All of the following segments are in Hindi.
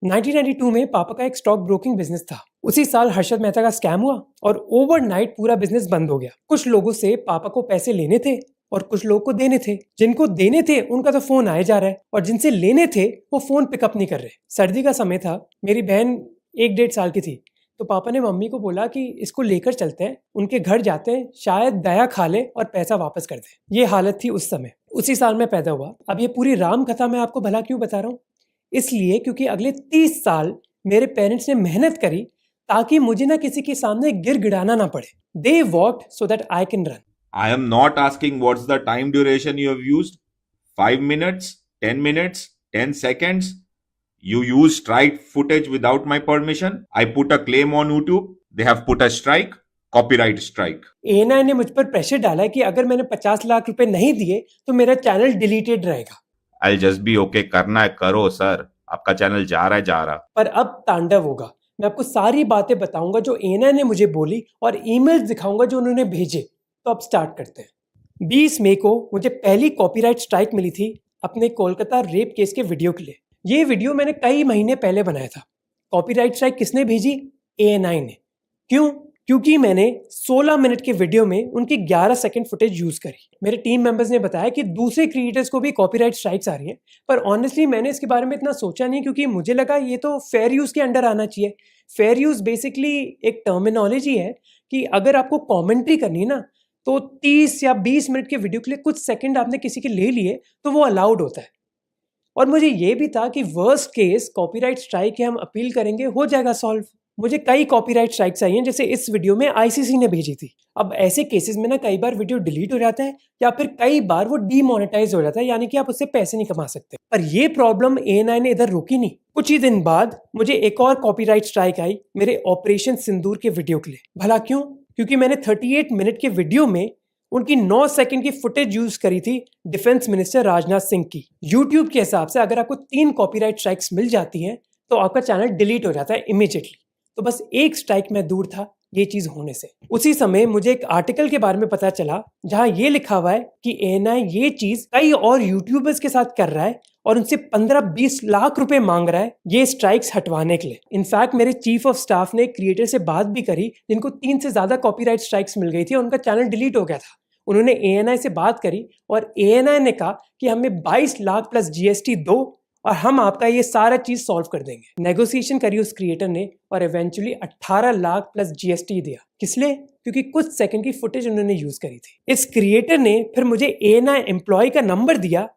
1992 में पापा का एक स्टॉक ब्रोकिंग बिजनेस था। उसी साल हर्षद मेहता का स्कैम हुआ और ओवरनाइट पूरा बिजनेस बंद हो गया। कुछ लोगों से पापा को पैसे लेने थे और कुछ लोगों को देने थे। जिनको देने थे उनका तो फोन आए जा रहा है और जिनसे लेने थे वो फोन पिकअप नहीं कर रहे। सर्दी का समय था, मेरी बहन 1-1.5 साल की थी, तो पापा ने मम्मी को बोला कि इसको लेकर चलते हैं, उनके घर जाते हैं, शायद दया खा ले और पैसा वापस कर दे। ये हालत थी उस समय। उसी साल में पैदा हुआ। अब ये पूरी राम कथा मैं आपको भला क्यों बता रहा हूँ? इसलिए क्योंकि अगले 30 साल मेरे पेरेंट्स ने मेहनत करी ताकि मुझे ना किसी के सामने गिड़गिड़ाना ना पड़े। They walked so that I can run. I am not asking what's the time duration you have used. 5 minutes, 10 minutes, 10 seconds. You use strike footage without my permission. I put a claim on YouTube. They have put a strike. Copyright strike. ANI ने मुझ पर प्रेशर डाला कि अगर मैंने 50 लाख रुपए नहीं दिए तो मेरा चैनल डिलीटेड रहेगा। I'll just be okay. करना है करो सर, आपका चैनल जा रहा है जा रहा। पर अब तांडव होगा। मैं आपको सारी बातें बताऊंगा जो ANI ने मुझे बोली और ईमेल्स दिखाऊंगा जो उन्होंने भेजे। तो अब स्टार्ट करते हैं। 20 मई को मुझे पहली कॉपीराइट स्ट्राइक मिली थी अपने कोलकाता रेप केस के वीडियो के लिए। ये वीडियो मैंने कई महीने पहले बनाया था। कॉपीराइट स्ट्राइक किसने भेजी? ANI ने। क्यों? क्योंकि मैंने 16 मिनट के वीडियो में उनकी 11 सेकंड फुटेज यूज करी। मेरे टीम मेंबर्स ने बताया कि दूसरे क्रिएटर्स को भी कॉपीराइट स्ट्राइक्स आ रही हैं, पर ऑनेस्टली मैंने इसके बारे में इतना सोचा नहीं क्योंकि मुझे लगा ये तो फेयर यूज के अंडर आना चाहिए। फेयर यूज बेसिकली एक टर्मिनोलॉजी है कि अगर आपको कॉमेंट्री करनी है ना, तो 30 या 20 मिनट के वीडियो के लिए कुछ सेकंड आपने किसी के ले लिए तो वो अलाउड होता है। और मुझे ये भी था कि वर्स्ट केस कॉपीराइट स्ट्राइक है, हम अपील करेंगे, हो जाएगा सॉल्व। मुझे कई कॉपीराइट स्ट्राइक्स आई हैं, जैसे इस वीडियो में ICC ने भेजी थी। अब ऐसे केसेस में ना कई बार वीडियो डिलीट हो जाता है या फिर कई बार वो डीमोनेटाइज हो जाता है, यानी कि आप उससे पैसे नहीं कमा सकते। पर ये प्रॉब्लम ANI ने इधर रोकी नहीं। कुछ ही दिन बाद मुझे एक और कॉपीराइट स्ट्राइक आई मेरे ऑपरेशन सिंदूर के वीडियो के लिए। भला क्यों? क्योंकि मैंने 38 मिनट के वीडियो में उनकी 9 सेकंड की फुटेज यूज करी थी डिफेंस मिनिस्टर राजनाथ सिंह की। यूट्यूब के हिसाब से अगर आपको 3 कॉपीराइट स्ट्राइक्स मिल जाती हैं तो आपका चैनल डिलीट हो जाता है इमीडिएटली। तो बस एक स्ट्राइक में दूर था ये चीज होने से। उसी समय मुझे एक आर्टिकल के बारे में पता चला जहां ये लिखा हुआ है कि ANI ये चीज कई और यूट्यूबर्स के साथ कर रहा है और उनसे 15-20 लाख रुपए मांग रहा है ये स्ट्राइक्स हटवाने के लिए। इनफैक्ट मेरे चीफ ऑफ स्टाफ ने क्रिएटर से बात भी करी जिनको 3 से ज्यादा कॉपीराइट स्ट्राइक्स मिल गई थी और उनका चैनल डिलीट हो गया था। उन्होंने ANI से बात करी और ANI ने कहा कि हमें 22 लाख प्लस GST दो और हम आपका ये सारा चीज सॉल्व कर देंगे। नेगोशिएशन करी उस क्रिएटर ने और इवेंचुअली 18 लाख प्लस GST दिया। किस लिए? क्योंकि कुछ सेकंड की फुटेज उन्होंने यूज करी थी। इस क्रिएटर ने फिर मुझे ANI एम्प्लॉय का नंबर दिया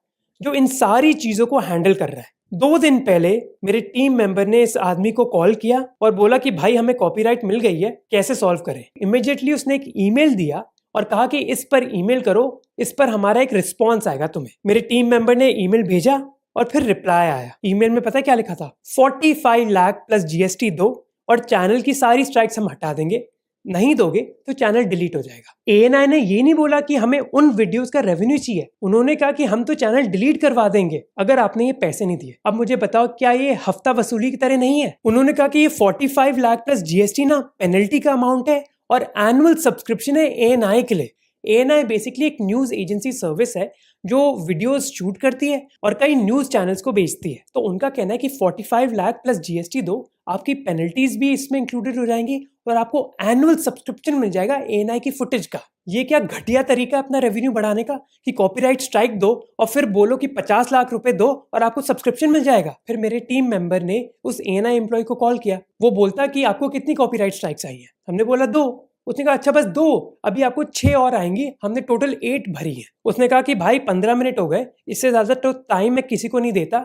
जो इन सारी चीजों को हैंडल कर रहा है। 2 दिन पहले मेरे टीम मेंबर ने इस आदमी को कॉल किया और बोला कि भाई हमें कॉपीराइट मिल गई है, कैसे सॉल्व करें। इमीडिएटली उसने एक ईमेल दिया और कहा कि इस पर ईमेल करो, इस पर हमारा एक रिस्पॉन्स आएगा तुम्हें। मेरे टीम मेंबर ने ईमेल भेजा और फिर रिप्लाई आया। ईमेल में पता है क्या लिखा था? 45 लाख प्लस GST दो और चैनल की सारी स्ट्राइक्स हम हटा देंगे, नहीं दोगे तो चैनल डिलीट हो जाएगा। ANI ने ये नहीं बोला कि हमें उन वीडियोस का रेवेन्यू चाहिए, उन्होंने कहा कि हम तो चैनल डिलीट करवा देंगे अगर आपने ये पैसे नहीं दिए। अब मुझे बताओ क्या ये हफ्ता वसूली की तरह नहीं है? उन्होंने कहा कि ये 45 लाख प्लस GST ना पेनल्टी का अमाउंट है और एनुअल सब्सक्रिप्शन है ANI के लिए। ANI बेसिकली एक न्यूज एजेंसी सर्विस है जो वीडियोस शूट करती है और कई न्यूज चैनल्स को बेचती है। तो उनका कहना है कि 45 लाख प्लस GST दो, आपकी पेनल्टीज भी इसमें इंक्लूडेड हो जाएंगी और आपको एनुअल सब्सक्रिप्शन मिल जाएगा ANI की फुटेज का। ये क्या घटिया तरीका है अपना रेवेन्यू बढ़ाने का कि कॉपीराइट स्ट्राइक दो और फिर बोलो कि 50 लाख रुपए दो और आपको सब्सक्रिप्शन मिल जाएगा। फिर मेरे टीम मेंबर ने उस ANI एम्प्लॉय को कॉल किया। वो बोलता कि आपको कितनी कॉपीराइट स्ट्राइक्स आई है? हमने बोला 2। उसने कहा अच्छा बस 2, अभी आपको 6 और आएंगी। हमने टोटल 8 भरी है। उसने कहा कि भाई 15 मिनट हो गए, इससे ज्यादा तो टाइम मैं किसी को नहीं देता,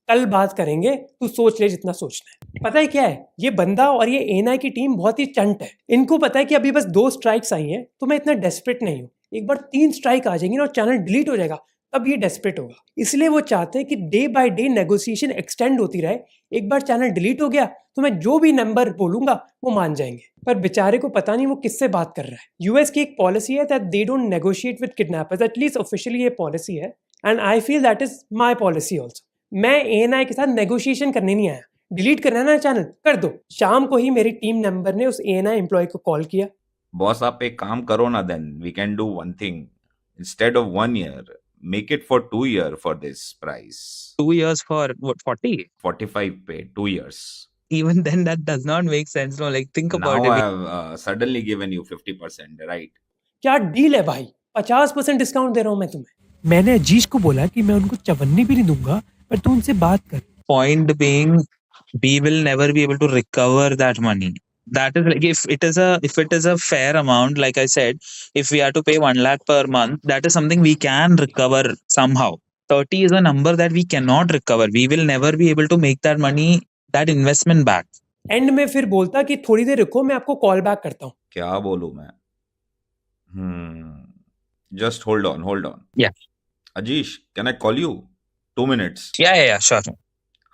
कल बात करेंगे, तू सोच ले जितना सोचना है। पता है क्या है, ये बंदा और ये ANI की टीम बहुत ही चंट है। इनको पता है कि अभी बस 2 स्ट्राइक्स आई हैं तो मैं इतना डेस्परेट नहीं हूँ। एक बार 3 स्ट्राइक आ जाएंगी ना और चैनल डिलीट हो जाएगा, तब ये डेस्परेट होगा। इसलिए वो चाहते हैं कि day by day negotiation extend होती रहे। एक बार चैनल डिलीट हो गया तो मैं जो भी नंबर बोलूंगा वो मान जाएंगे। पर बेचारे को पता नहीं वो किससे बात कर रहा है। US की एक पॉलिसी है that they don't negotiate with kidnappers, at least officially ये पॉलिसी है and I feel that is my policy also. मैं ANI के साथ नेगोशिएशन करने नहीं आया। डिलीट करना है ना चैनल, कर दो। शाम को ही मेरी टीम मेंबर ने उस ANI एम्प्लॉय को कॉल किया। बॉस आप एक काम करो ना, then we can do one thing. Instead of 1 year make it for 2 year for this price. 2 years for what, 40? 45 paid 2 years. Even then that does not make sense. No, like think about Now I it. have suddenly given you 50%, right? क्या डील है भाई, 50% डिस्काउंट दे रहा हूँ मैं तुम्हें। मैंने अजीश को बोला कि मैं उनको चवन्नी भी नहीं दूंगा, पर तू उनसे बात कर। Point being, we will never be able to recover that money. That is like, if it is a fair amount, like I said, if we are to pay 1 lakh per month, that is something we can recover somehow. 30 is a number that we cannot recover. We will never be able to make that money, that investment back. And में फिर बोलता कि थोड़ी देर रुको, मैं आपको कॉल बैक करता हूँ। क्या बोलूं मैं? Just hold on. Yeah. Ajish, can I call you? 2 minutes. Yeah, sure.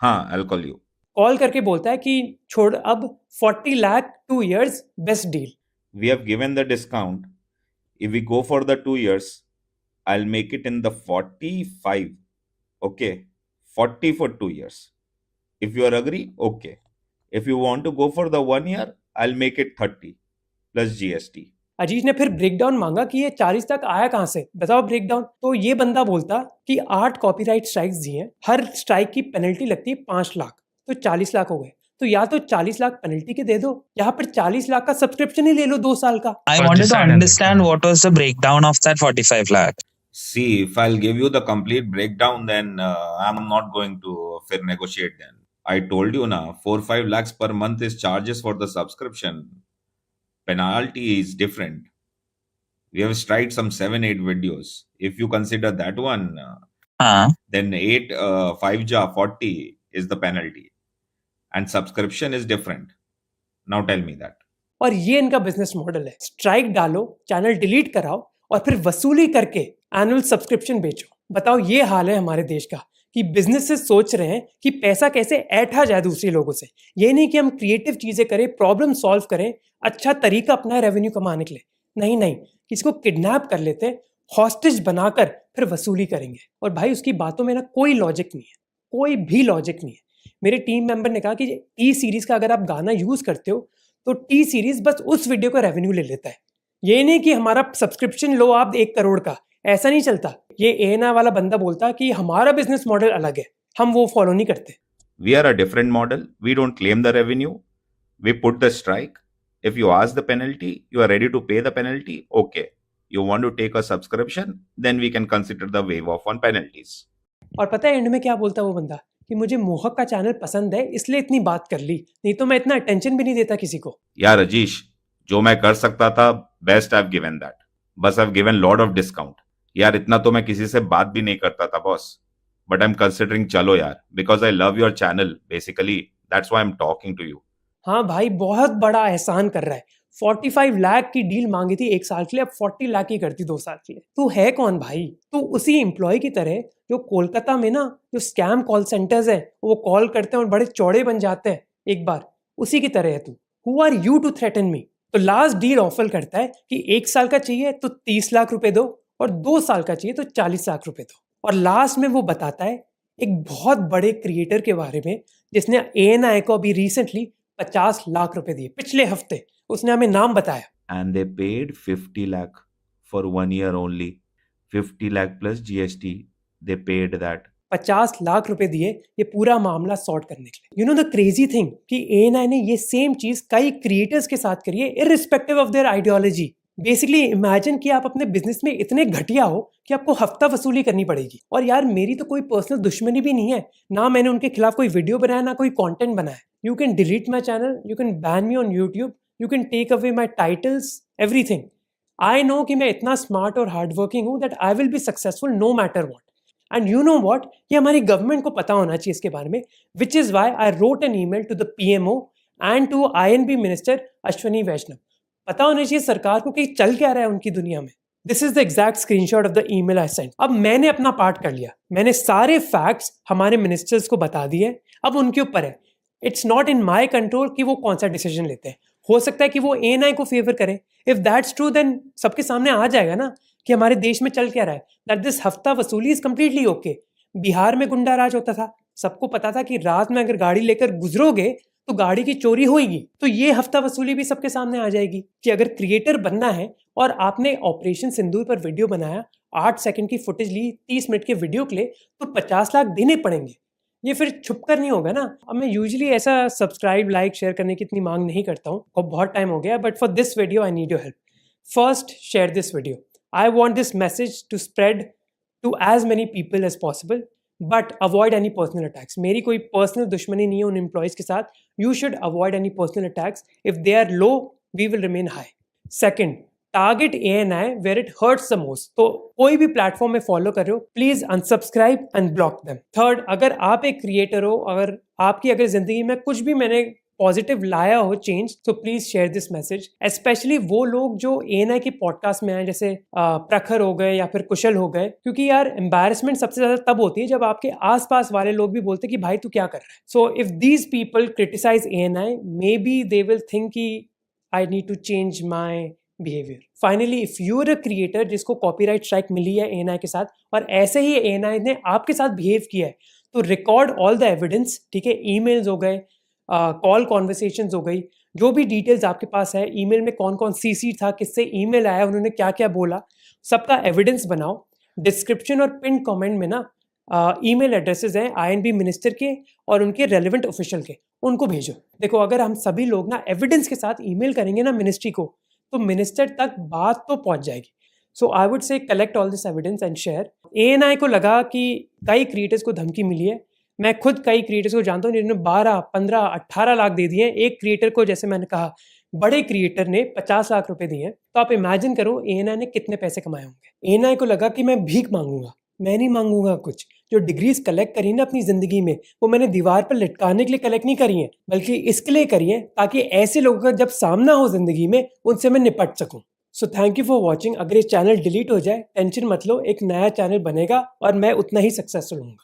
हाँ, I'll call you. कॉल करके बोलता है कि छोड़, अब 40 lakh 2 years best deal. We have given the discount. If we go for the 2 years, I'll make it in the 45. Okay, 40 for 2 years. If you are agree, okay. If you want to go for the 1 year, I'll make it 30 plus GST. अजीज ने फिर ब्रेकडाउन मांगा कि ये 40 तक आया कहां से, बताओ ब्रेकडाउन। तो ये बंदा बोलता कि 8 कॉपीराइट स्ट्राइक्स दिए, हर स्ट्राइक की पेनल्टी लगती है 5 लाख, तो 40 लाख हो गए। तो या तो 40 लाख पेनल्टी के दे दो, या फिर 40 लाख का सब्सक्रिप्शन ही ले लो 2 साल का। I wanted to understand what was the breakdown of that 45 lakh. See, if I'll give you the complete breakdown, then I'm not going to fair negotiate then. I told you now, 4-5 lakhs per month is charges for the subscription. Penalty is different. We have tried some 7-8 videos. If you consider that one, then 5 40 is the penalty. And subscription is different. Now tell me that. और ये इनका बिजनेस मॉडल है, स्ट्राइक डालो, चैनल डिलीट कराओ और फिर वसूली करके एनुअल सब्सक्रिप्शन बेचो। बताओ, ये हाल है हमारे देश का कि बिजनेसेस सोच रहे हैं कि पैसा कैसे ऐठा जाए दूसरे लोगों से। ये नहीं कि हम क्रिएटिव चीजें करें, प्रॉब्लम सॉल्व करें, अच्छा तरीका अपना रेवेन्यू कमाने के लिए। नहीं, किसी को किडनैप कर लेते हैं, हॉस्टेज बनाकर फिर वसूली करेंगे। और भाई उसकी बातों में ना कोई लॉजिक नहीं है, कोई भी लॉजिक नहीं है। मेरे टीम मेंबर ने कहा कि टी सीरीज का अगर आप गाना यूज करते हो तो टी सीरीज बस उस वीडियो का रेवेन्यू ले लेता है। ये नहीं कि हमारा सब्सक्रिप्शन लो आप 1 करोड़ का, ऐसा नहीं चलता। ये एएनआई वाला बंदा बोलता कि हमारा बिजनेस मॉडल अलग है, हम वो फॉलो नहीं करते। We are a different model. We don't claim the revenue. We put the strike. If you ask the penalty, you are ready to pay the penalty. Okay. You want to take a subscription, then we can consider the waive off on penalties. और पता है एंड में क्या बोलता है वो बंदा कि मुझे मोहक का चैनल पसंद है इसलिए इतनी बात कर ली, नहीं तो मैं इतना अटेंशन भी नहीं देता किसी को। यार अजीश, जो मैं कर सकता था best I have given that. बस I have given lot of discount. यार इतना तो मैं किसी से बात भी नहीं करता था boss, but I am considering चलो यार, because I love your channel basically, that's why I am talking to you. हाँ भाई, बहुत बड़ा एहसान कर रहा है। 45 लाख की डील मांगी थी 1 साल के लिए, अब 40 लाख की करती 2 साल के लिए। तू है कौन भाई? तू उसी एम्प्लॉय की तरह जो कोलकाता में ना जो स्कैम कॉल सेंटर्स हैं वो कॉल करते हैं और बड़े चौड़े बन जाते हैं एक बार, उसी की तरह है तू। Who are you to threaten me? तो लास्ट डील ऑफर करता है कि 1 साल का चाहिए तो 30 लाख रुपए दो और 2 साल का चाहिए तो 40 लाख रुपए दो। और लास्ट में वो बताता है एक बहुत बड़े क्रिएटर के बारे में जिसने एएनआई को अभी रिसेंटली 50 लाख रुपए दिए, पिछले हफ्ते उसने हमें नाम बताया। And they paid 50 lakh for 1 year only. 50 lakh plus GST, they paid that. 50 lakh रुपए दिए ये पूरा मामला सॉर्ट करने के लिए। You know the crazy thing कि एएनआई ने ये सेम चीज कई क्रिएटर्स के साथ करी है, irrespective of their ideology. Basically imagine कि आप अपने बिजनेस में इतने घटिया हो कि आपको हफ्ता वसूली करनी पड़ेगी। और यार मेरी तो कोई पर्सनल दुश्मनी भी नहीं है, ना मैंने उनके खिलाफ कोई वीडियो बनाया ना कोई कंटेंट बनाया। You can delete my channel, you can ban me on YouTube, you can take away my titles, everything. I know कि मैं इतना स्मार्ट और हार्ड वर्किंग हूँ that I will be successful no matter what. And you know what, ये हमारी गवर्नमेंट को पता होना चाहिए इसके बारे में, which is why I wrote an email to the PMO and to INB minister Ashwini Vaishnaw. पता होना चाहिए सरकार को कि चल क्या रहा है उनकी दुनिया में। This is the exact screenshot of the email I sent. अब मैंने अपना पार्ट कर लिया, मैंने सारे फैक्ट्स हमारे मिनिस्टर्स को बता दिए, अब उनके ऊपर है। It's not in my control कि वो कौन सा डिसीजन लेते हैं। हो सकता है कि वो एएनआई को फेवर करें। इफ दैट्स ट्रू देन सबके सामने आ जाएगा ना कि हमारे देश में चल क्या रहा है, दैट दिस हफ्ता वसूली इज कंप्लीटली ओके। बिहार में गुंडा राज होता था, सबको पता था कि रात में अगर गाड़ी लेकर गुजरोगे तो गाड़ी की चोरी होगी। तो ये हफ्ता वसूली भी सबके सामने आ जाएगी कि अगर क्रिएटर बनना है और आपने ऑपरेशन सिंदूर पर वीडियो बनाया 8 सेकंड की फुटेज ली, 30 मिनट के वीडियो के लिए, तो 50 लाख देने पड़ेंगे। ये फिर छुप कर नहीं होगा ना। अब मैं यूजुअली ऐसा सब्सक्राइब, लाइक, शेयर करने की इतनी मांग नहीं करता हूँ, और बहुत टाइम हो गया, but for this video I need your help. First, share this video. I want this message to spread to as many people as possible, but avoid any personal attacks. मेरी कोई पर्सनल दुश्मनी नहीं है उन एम्प्लॉयज़ के साथ। You should avoid any personal attacks. If they are low, we will remain high. Second, target ANI where it hurts the most. तो कोई भी प्लेटफॉर्म में फॉलो कर रहे हो, please unsubscribe and block them. Third, अगर आप एक क्रिएटर हो, अगर आपकी जिंदगी में कुछ भी मैंने पॉजिटिव लाया हो चेंज, तो please share this message. Specially वो लोग जो ANI के पॉडकास्ट में आए, जैसे प्रखर हो गए या फिर कुशल हो गए, क्योंकि यार एम्बैरेसमेंट सबसे ज्यादा तब होती है जब आपके आसपास वाले लोग भी बोलते कि भाई तू क्या कर रहा है। So if these people criticize ANI, maybe they will think कि I need to change my behaviour. Finally, if you are a creator जिसको कॉपीराइट स्ट्राइक मिली है ANI के साथ, और ऐसे ही ANI ने आपके साथ बिहेव किया है, तो रिकॉर्ड ऑल द एविडेंस। ठीक है, ईमेल्स हो गए, कॉल कॉन्वर्सेशंस हो गई, जो भी डिटेल्स आपके पास है, ईमेल में कौन कौन CC था, किससे ईमेल आया, उन्होंने क्या क्या बोला, सबका एविडेंस बनाओ। डिस्क्रिप्शन और पिन कमेंट में ना ईमेल एड्रेसेस हैं INB मिनिस्टर के और उनके रेलिवेंट ऑफिशियल के, उनको भेजो। देखो, अगर हम सभी लोग ना एविडेंस के साथ ईमेल करेंगे ना मिनिस्ट्री को, तो मिनिस्टर तक बात तो पहुंच जाएगी। So I would say collect all this evidence and share. ANI को लगा कि कई क्रिएटर्स को धमकी मिली है। मैं खुद कई क्रिएटर्स को जानता हूँ जिन्होंने 12, 15, 18 लाख दे दिए। एक क्रिएटर को, जैसे मैंने कहा, बड़े क्रिएटर ने 50 लाख रुपए दिए हैं। तो आप इमेजिन करो ANI ने कितने पैसे कमाए होंगे। ANI को लगा कि मैं भीख मांगूंगा, मैं नहीं मांगूंगा कुछ। जो डिग्रीज कलेक्ट करी ना अपनी जिंदगी में, वो मैंने दीवार पर लटकाने के लिए कलेक्ट नहीं करी है, बल्कि इसके लिए करी है ताकि ऐसे लोगों का जब सामना हो जिंदगी में, उनसे मैं निपट सकूं। So thank you for watching. अगर ये चैनल डिलीट हो जाए, टेंशन मत लो, एक नया चैनल बनेगा और मैं उतना ही सक्सेसफुल हूँ।